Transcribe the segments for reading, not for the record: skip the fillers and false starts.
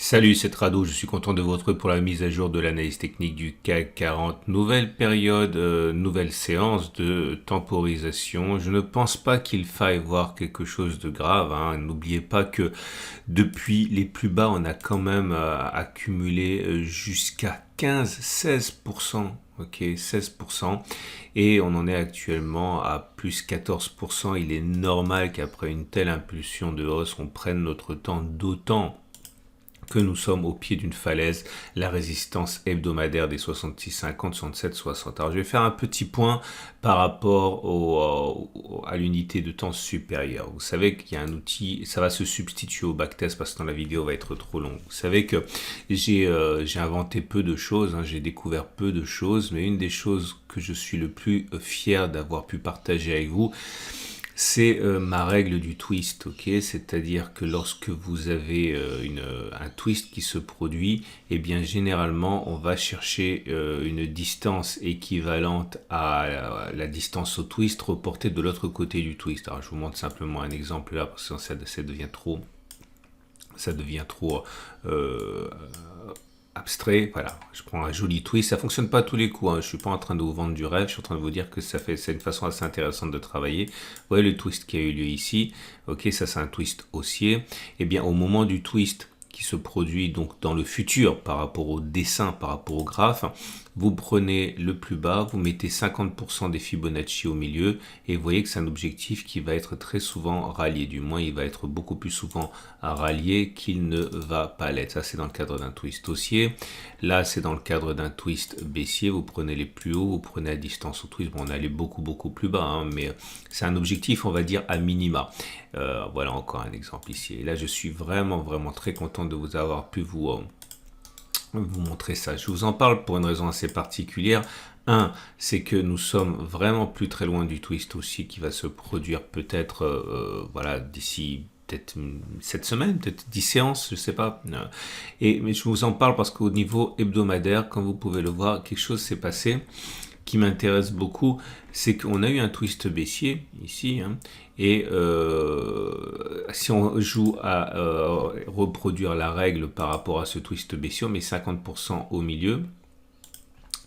Salut, c'est Rado, je suis content de vous retrouver pour la mise à jour de l'analyse technique du CAC 40. Nouvelle période, nouvelle séance de temporisation. Je ne pense pas qu'il faille voir quelque chose de grave, hein. N'oubliez pas que depuis les plus bas, on a quand même accumulé jusqu'à 15-16%. Ok, 16%. Et on en est actuellement à plus 14%. Il est normal qu'après une telle impulsion de hausse, on prenne notre temps, d'autant que nous sommes au pied d'une falaise, la résistance hebdomadaire des 66,50, 67,60. Alors je vais faire un petit point par rapport à l'unité de temps supérieure. Vous savez qu'il y a un outil, ça va se substituer au backtest parce que dans la vidéo va être trop longue. Vous savez que j'ai inventé peu de choses, hein, j'ai découvert peu de choses, mais une des choses que je suis le plus fier d'avoir pu partager avec vous, c'est ma règle du twist, ok? C'est-à-dire que lorsque vous avez un twist qui se produit, eh bien généralement on va chercher une distance équivalente à la distance au twist reportée de l'autre côté du twist. Alors je vous montre simplement un exemple là parce que ça devient trop abstrait. Voilà, je prends un joli twist, ça fonctionne pas à tous les coups, hein. Je suis pas en train de vous vendre du rêve, je suis en train de vous dire que c'est une façon assez intéressante de travailler. Vous voyez le twist qui a eu lieu ici, ok, ça c'est un twist haussier. Et bien au moment du twist qui se produit donc dans le futur par rapport au dessin, par rapport au graphe, vous prenez le plus bas, vous mettez 50% des Fibonacci au milieu et vous voyez que c'est un objectif qui va être très souvent rallié, du moins il va être beaucoup plus souvent rallié qu'il ne va pas l'être. Ça c'est dans le cadre d'un twist haussier, là c'est dans le cadre d'un twist baissier, vous prenez les plus hauts, vous prenez à distance au twist, bon on allait beaucoup plus bas, hein, mais c'est un objectif on va dire à minima. Voilà encore un exemple ici, et là je suis vraiment très content de vous avoir pu vous montrer ça. Je vous en parle pour une raison assez particulière. Un, c'est que nous sommes vraiment plus très loin du twist aussi qui va se produire peut-être voilà, d'ici peut-être cette semaine, peut-être 10 séances, je sais pas. Mais je vous en parle parce qu'au niveau hebdomadaire, comme vous pouvez le voir, quelque chose s'est passé qui m'intéresse beaucoup, c'est qu'on a eu un twist baissier ici, hein, et si on joue à reproduire la règle par rapport à ce twist baissier, on met 50% au milieu.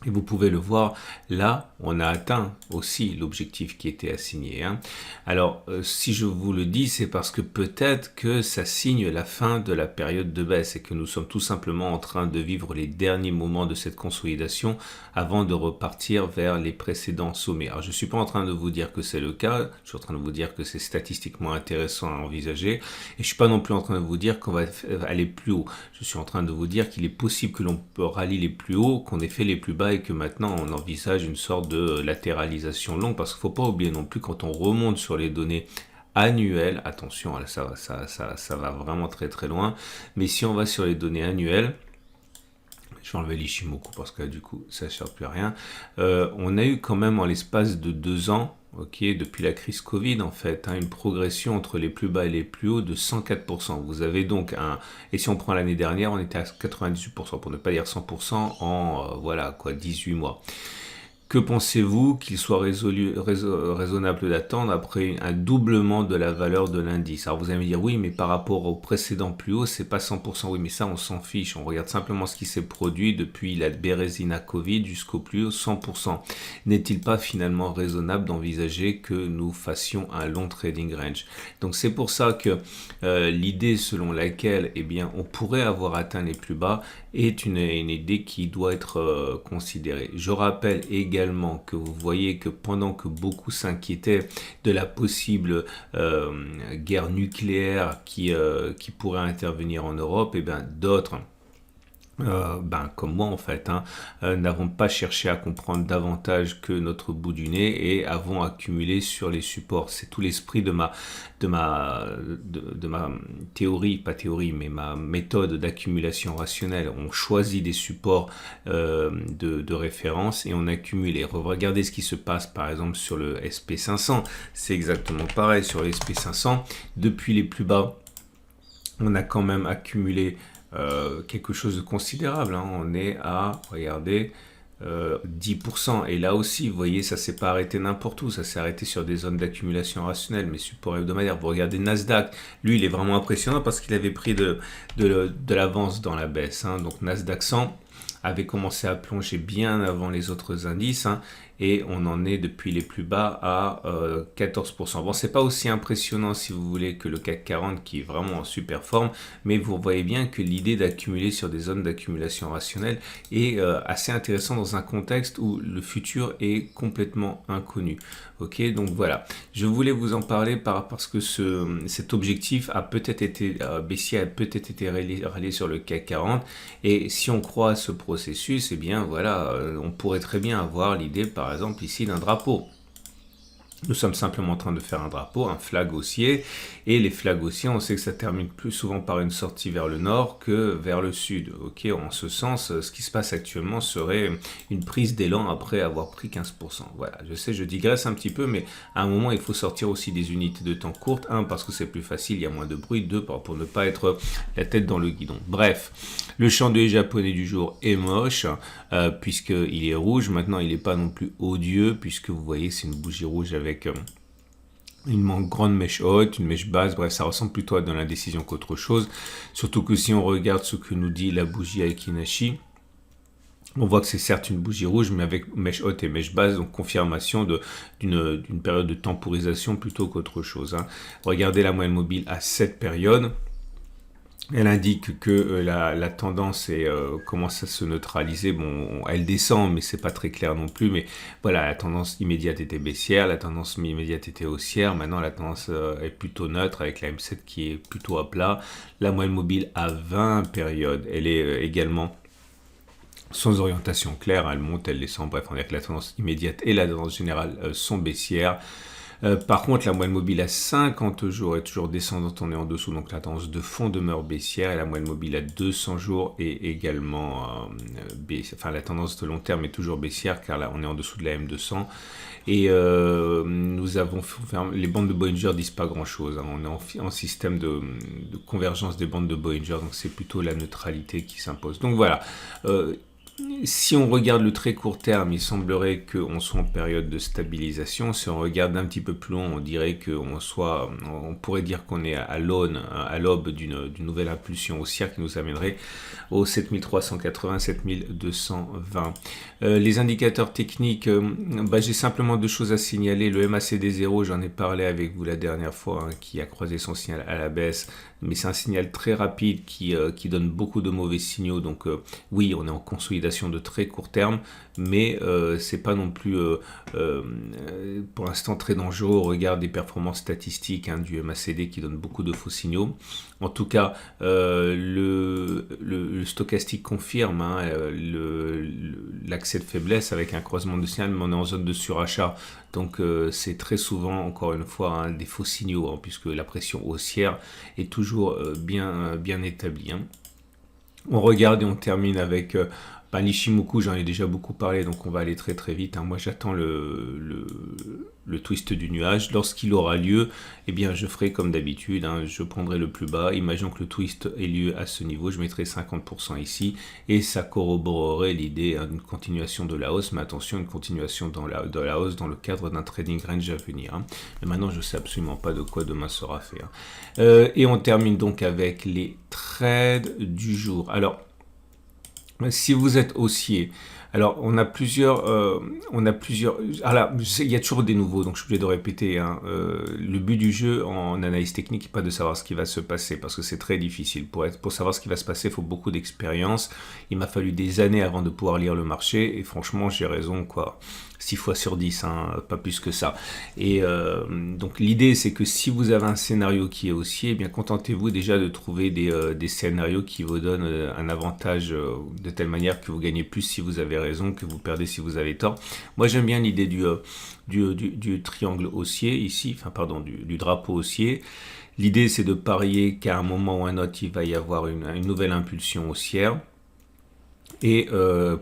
Et vous pouvez le voir, là, on a atteint aussi l'objectif qui était assigné, hein. Alors, si je vous le dis, c'est parce que peut-être que ça signe la fin de la période de baisse et que nous sommes tout simplement en train de vivre les derniers moments de cette consolidation avant de repartir vers les précédents sommets. Alors, je ne suis pas en train de vous dire que c'est le cas, je suis en train de vous dire que c'est statistiquement intéressant à envisager, et je ne suis pas non plus en train de vous dire qu'on va aller plus haut. Je suis en train de vous dire qu'il est possible que l'on peut rallier les plus hauts, qu'on ait fait les plus bas et que maintenant on envisage une sorte de latéralisation longue, parce qu'il ne faut pas oublier non plus quand on remonte sur les données annuelles, attention, ça va vraiment très loin, mais si on va sur les données annuelles, je vais enlever l'Ishimoku parce que du coup ça ne sert plus à rien, on a eu quand même en l'espace de 2 ans, ok, depuis la crise Covid en fait, hein, une progression entre les plus bas et les plus hauts de 104%. Vous avez donc et si on prend l'année dernière, on était à 98%, pour ne pas dire 100% en voilà quoi, 18 mois. Que pensez-vous qu'il soit raisonnable d'attendre après un doublement de la valeur de l'indice? Alors vous allez me dire, oui, mais par rapport au précédent plus haut, c'est pas 100%. Oui, mais ça, on s'en fiche. On regarde simplement ce qui s'est produit depuis la Bérésina Covid jusqu'au plus haut, 100%. N'est-il pas finalement raisonnable d'envisager que nous fassions un long trading range? Donc c'est pour ça que l'idée selon laquelle eh bien, on pourrait avoir atteint les plus bas est une idée qui doit être considérée. Je rappelle également que vous voyez que pendant que beaucoup s'inquiétaient de la possible guerre nucléaire qui pourrait intervenir en Europe, et bien d'autres comme moi en fait, hein, n'avons pas cherché à comprendre davantage que notre bout du nez et avons accumulé sur les supports. C'est tout l'esprit de ma théorie, pas théorie, mais ma méthode d'accumulation rationnelle. On choisit des supports de référence et on accumule. Et regardez ce qui se passe par exemple sur le SP500. C'est exactement pareil sur le SP500. Depuis les plus bas, on a quand même accumulé quelque chose de considérable, hein. On est à, regardez, 10%. Et là aussi, vous voyez, ça s'est pas arrêté n'importe où, ça s'est arrêté sur des zones d'accumulation rationnelle, mais support hebdomadaire. Vous regardez Nasdaq, lui, il est vraiment impressionnant parce qu'il avait pris de l'avance dans la baisse. Hein. Donc Nasdaq 100 avait commencé à plonger bien avant les autres indices, hein, et on en est depuis les plus bas à 14%. Bon, c'est pas aussi impressionnant si vous voulez que le CAC 40 qui est vraiment en super forme, mais vous voyez bien que l'idée d'accumuler sur des zones d'accumulation rationnelle est assez intéressant dans un contexte où le futur est complètement inconnu. Ok, donc voilà, je voulais vous en parler parce que cet objectif a peut-être été baissier, a peut-être été rallié sur le CAC 40, et si on croit à ce processus, eh bien voilà, on pourrait très bien avoir l'idée par exemple ici d'un drapeau. Nous sommes simplement en train de faire un drapeau, un flag haussier, et les flags haussiers, on sait que ça termine plus souvent par une sortie vers le nord que vers le sud. Ok, en ce sens, ce qui se passe actuellement serait une prise d'élan après avoir pris 15%. Voilà, je sais, je digresse un petit peu, mais à un moment, il faut sortir aussi des unités de temps courtes. Un, parce que c'est plus facile, il y a moins de bruit. Deux, pour ne pas être la tête dans le guidon. Bref, le chandelier japonais du jour est moche, puisqu'il est rouge. Maintenant, il n'est pas non plus odieux, puisque vous voyez, c'est une bougie rouge avec une grande mèche haute, une mèche basse, bref, ça ressemble plutôt à de l'indécision qu'autre chose. Surtout que si on regarde ce que nous dit la bougie Aiki-Nashi, on voit que c'est certes une bougie rouge, mais avec mèche haute et mèche basse, donc confirmation d'une période de temporisation plutôt qu'autre chose. Hein. Regardez la moyenne mobile à cette période. Elle indique que la tendance commence à se neutraliser. Bon, elle descend, mais c'est pas très clair non plus. Mais voilà, la tendance immédiate était baissière, la tendance immédiate était haussière. Maintenant, la tendance est plutôt neutre avec la M7 qui est plutôt à plat. La moyenne mobile à 20 périodes, elle est également sans orientation claire. Elle monte, elle descend. Bref, on dirait que la tendance immédiate et la tendance générale sont baissières. Par contre, la moyenne mobile à 50 jours est toujours descendante, on est en dessous, donc la tendance de fond demeure baissière, et la moyenne mobile à 200 jours est également baissière. Enfin, la tendance de long terme est toujours baissière, car là, on est en dessous de la M200. Et nous avons les bandes de Bollinger disent pas grand chose. Hein. On est en système de convergence des bandes de Bollinger, donc c'est plutôt la neutralité qui s'impose. Donc voilà. Si on regarde le très court terme, il semblerait qu'on soit en période de stabilisation. Si on regarde un petit peu plus long, on dirait on pourrait dire qu'on est à l'aube d'une nouvelle impulsion haussière qui nous amènerait aux 7380, 7220. Les indicateurs techniques, j'ai simplement deux choses à signaler. Le MACD 0, j'en ai parlé avec vous la dernière fois, hein, qui a croisé son signal à la baisse, mais c'est un signal très rapide qui donne beaucoup de mauvais signaux. Donc oui, on est en consolidation de très court terme, mais c'est pas non plus pour l'instant très dangereux au regard des performances statistiques, hein, du MACD qui donne beaucoup de faux signaux. En tout cas, le stochastique confirme, hein, l'accès de faiblesse avec un croisement de signal, mais on est en zone de surachat. Donc c'est très souvent, encore une fois, hein, des faux signaux, hein, puisque la pression haussière est toujours bien établie. Hein. On regarde et on termine avec l'Ishimoku, j'en ai déjà beaucoup parlé, donc on va aller très très vite. Hein. Moi j'attends le twist du nuage. Lorsqu'il aura lieu, eh bien je ferai comme d'habitude, hein, je prendrai le plus bas. Imaginons que le twist ait lieu à ce niveau, je mettrai 50% ici, et ça corroborerait l'idée, hein, d'une continuation de la hausse, mais attention, une continuation de la hausse dans le cadre d'un trading range à venir. Hein. Mais maintenant je ne sais absolument pas de quoi demain sera fait. Hein. Et on termine donc avec les trades du jour. Alors, si vous êtes haussier, alors on a plusieurs, alors là, il y a toujours des nouveaux, donc je suis obligé de répéter, hein, le but du jeu en analyse technique n'est pas de savoir ce qui va se passer, parce que c'est très difficile. Pour savoir ce qui va se passer, il faut beaucoup d'expérience. Il m'a fallu des années avant de pouvoir lire le marché, et franchement, j'ai raison, quoi. 6 fois sur 10, hein, pas plus que ça. Et donc l'idée, c'est que si vous avez un scénario qui est haussier, eh bien contentez-vous déjà de trouver des scénarios qui vous donnent un avantage de telle manière que vous gagnez plus si vous avez raison, que vous perdez si vous avez tort. Moi, j'aime bien l'idée du triangle haussier ici, enfin pardon, du drapeau haussier. L'idée, c'est de parier qu'à un moment ou un autre, il va y avoir une nouvelle impulsion haussière. Et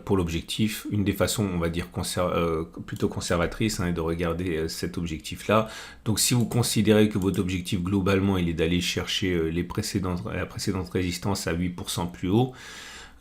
pour l'objectif, une des façons, on va dire, plutôt conservatrices, hein, est de regarder cet objectif-là. Donc si vous considérez que votre objectif globalement, il est d'aller chercher la précédente résistance à 8% plus haut,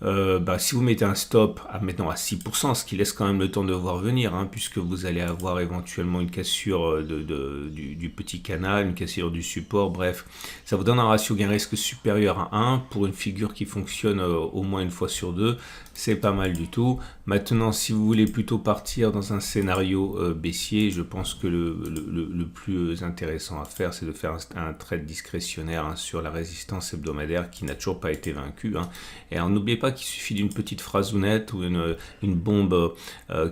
si vous mettez un stop maintenant à 6%, ce qui laisse quand même le temps de voir venir, hein, puisque vous allez avoir éventuellement une cassure du petit canal, une cassure du support, bref, ça vous donne un ratio gain-risque supérieur à 1 pour une figure qui fonctionne au moins une fois sur deux. C'est pas mal du tout. Maintenant, si vous voulez plutôt partir dans un scénario baissier, je pense que le plus intéressant à faire, c'est de faire un trade discrétionnaire, hein, sur la résistance hebdomadaire qui n'a toujours pas été vaincue, hein. Et alors, n'oubliez pas qu'il suffit d'une petite phrasounette ou une bombe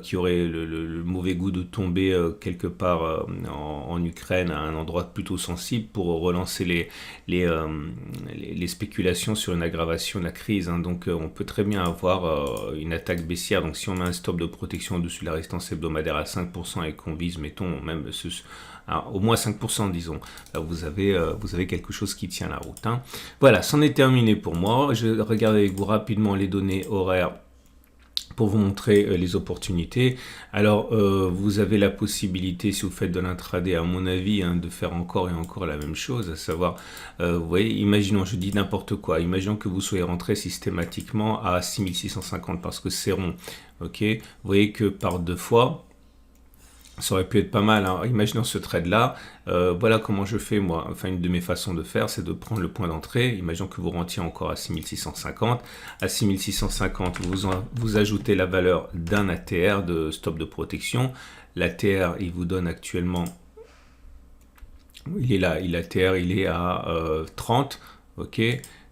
qui aurait le mauvais goût de tomber quelque part en Ukraine, à un endroit plutôt sensible, pour relancer les spéculations sur une aggravation de la crise, hein. Donc on peut très bien avoir une attaque baissière. Donc si on met un stop de protection au-dessus de la résistance hebdomadaire à 5% et qu'on vise, mettons, même au moins 5%, disons, vous avez quelque chose qui tient la route, hein. Voilà, c'en est terminé pour moi. Je regarde avec vous rapidement les données horaires pour vous montrer les opportunités. Alors, vous avez la possibilité, si vous faites de l'intraday, à mon avis, hein, de faire encore et encore la même chose, à savoir, vous voyez, imaginons, je dis n'importe quoi, imaginons que vous soyez rentré systématiquement à 6650 parce que c'est rond, ok? Vous voyez que par deux fois, ça aurait pu être pas mal, hein. Imaginons ce trade là, voilà comment je fais moi. Enfin, une de mes façons de faire, c'est de prendre le point d'entrée. Imaginons que vous rentiez encore à 6650. À 6650, vous ajoutez la valeur d'un ATR de stop de protection. L'ATR, il vous donne actuellement, il est là, l'ATR il est à 30, ok.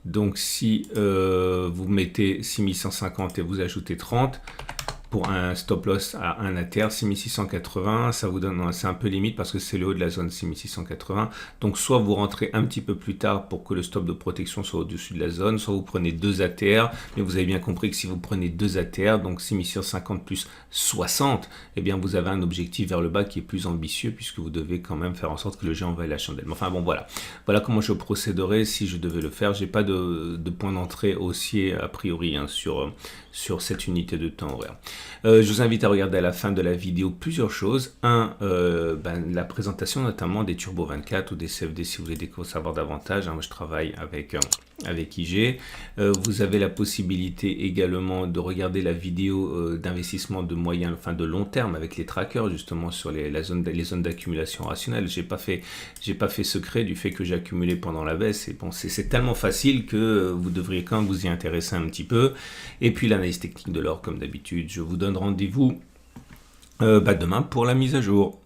Donc si vous mettez 6150 et vous ajoutez 30, pour un stop loss à un ATR 6680, ça vous donne, c'est un peu limite parce que c'est le haut de la zone 6680. Donc soit vous rentrez un petit peu plus tard pour que le stop de protection soit au-dessus de la zone, soit vous prenez deux ATR, mais vous avez bien compris que si vous prenez deux ATR, donc 6650 plus 60, eh bien vous avez un objectif vers le bas qui est plus ambitieux puisque vous devez quand même faire en sorte que le jet envahisse la chandelle. Enfin bon, voilà comment je procéderais si je devais le faire. J'ai pas de point d'entrée haussier a priori, hein, sur cette unité de temps horaire. Je vous invite à regarder à la fin de la vidéo plusieurs choses. La présentation notamment des Turbo 24 ou des CFD si vous voulez savoir davantage, hein. Moi je travaille avec IG. Vous avez la possibilité également de regarder la vidéo d'investissement de moyen, enfin de long terme avec les trackers justement sur les zones d'accumulation rationnelle. J'ai pas fait secret du fait que j'ai accumulé pendant la baisse. Et bon, c'est tellement facile que vous devriez quand même vous y intéresser un petit peu. Et puis l'analyse technique de l'or comme d'habitude. Je vous donne rendez-vous demain pour la mise à jour.